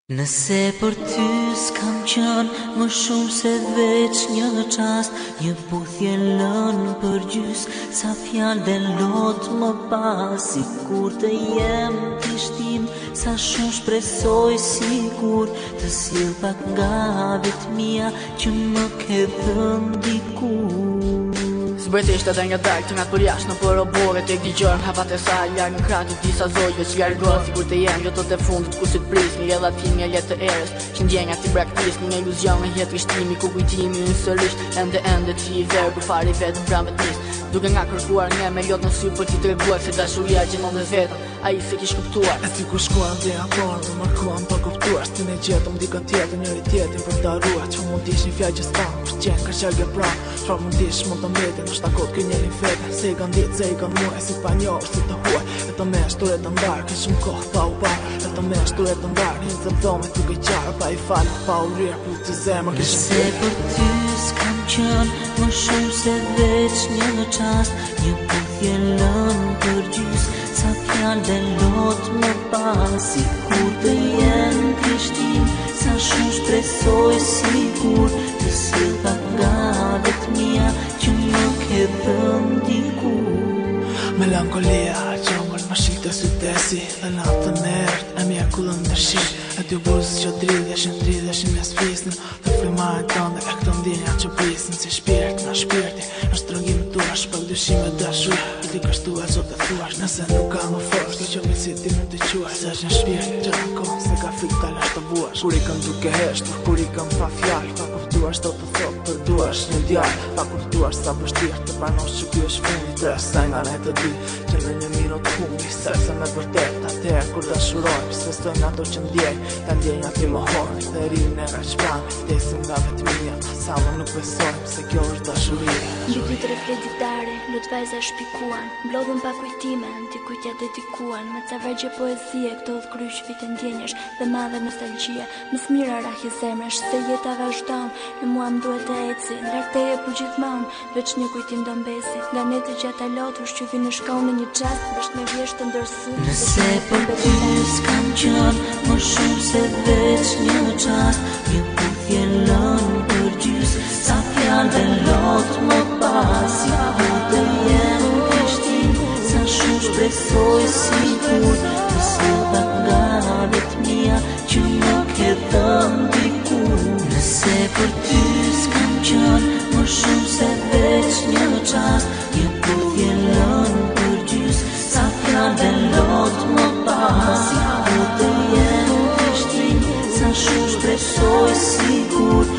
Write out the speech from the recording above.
Nëse për ty s'kam qenë më shumë se veç një qast, një puthje lënë për gjys, sa fjalë dhe lot më pas, si kur të jem t'i shtim, sa shumë shpresoj sigur të sill pak nga vetë mia që më ke dhënë dikur. Zbërtisht edhe nga dark, të ngat për jashtë në për obore, të këdigjërën hapat e saj, larg në kratë disa zojve që largohet, sikur të jem jo të të fundit ku si t'pris, një relatim një jetë të erës, që ndjenja ti braktis, një iluzion në jetë rishtimi, ku kujtimi unë sërish, ende që i verë për fari vetën pra vetnis, duke nga kërkuar një me lot në sy për ti të reguar, se dashuria gjithmonë dhe vetën, a i se kish kuptuar. E si ku shkuan dhe aporë, më markuan pa kuptuar, s'ti ne gjetëm dika tjetër njëri tjetin për daruar, që mund t'ish një fjall që s'kam, për qenë ka shelge pra, shfar mund t'ish mund të mbetin, është akot kë njërin fete, se i kanë ditë, se i kanë muaj, si pa njohër, si të huaj, e të me shtur e të ndarë, ke shumë kohë pa u parë, e të me shtur e të ndarë, hinë të dhome t'u ke qarë, pa i falë, pa u rirë, pu të zemër, ke shumë Nëse për ty s'kam qenë më shumë se veç një qast, një puthje lënë për gjys, sa fjalë dhe lot më pas, si kur të jem t'i shtim, sa shumë shpresoj sigur të sill pak nga vetë mia që më ke dhënë dikur. Melankolia, gjongër më shik të sytesi, dhe natën e ertë, e mjekullën të shik, e ty buzës që dridheshin mes fisnë, dhe frimare tënde e këto ndjenja që prisnë, si shpirt nga shpirti, në shtrëngim tua, shpëk dyshime dashur, i ti kështu e zot e thuash, nëse nuk ka më forës, kjo që vici ti nuk të quash, se është një shpirt që në kohë, se ka frik ta lash të vuash, kur i kam duke heshtur, kur i kam pa fjall, pa kuptuar shto të thot për duash një djall, pa kuptuar sa vështirë të pranosh që ky është fundi të asaj nga ne të dy, që në një minut humbi, se me vërtet, atëherë kur dashurojmë, se stojnë ato që ndjej, ta ndjenja ti më horë, dhe rinë e raqpame, vdesim nga vetë mia, sa më nuk besojmë, se kjo është dashuria. Mbi dy tre fletitare, lut vajza shpikuan, mblodhën pa kujtime, ti kujtja dedikuan, me ca vergje poezie, këto dhe kryq vite ndjenjesh, dhe madhe nostalgjia, më smira rahi zemresh, se jeta vazhdon, e mua më duhet të eci, larg teje për gjithmonë, veç një kujtim do mbesi, nga ne të gjata lotush që vi në shkon në një qast, bësht me vjesht të ndërsy. Nëse për ty s'kam qenë më shumë se veç një qast, një puthje lënë për gjys, sa fjalë dhe lot më pas, si kur të jem t'i shtim, sa shumë shpresoj sigur të sill pak nga vetë mia që më ke dhënë dikur. Nëse për ty s'kam qenë më shumë se veç një qast, një puthje lënë për gjys, sa fjalë dhe lot më pas, si kur të jem t'i shtim, sa shumë shpresoj sigur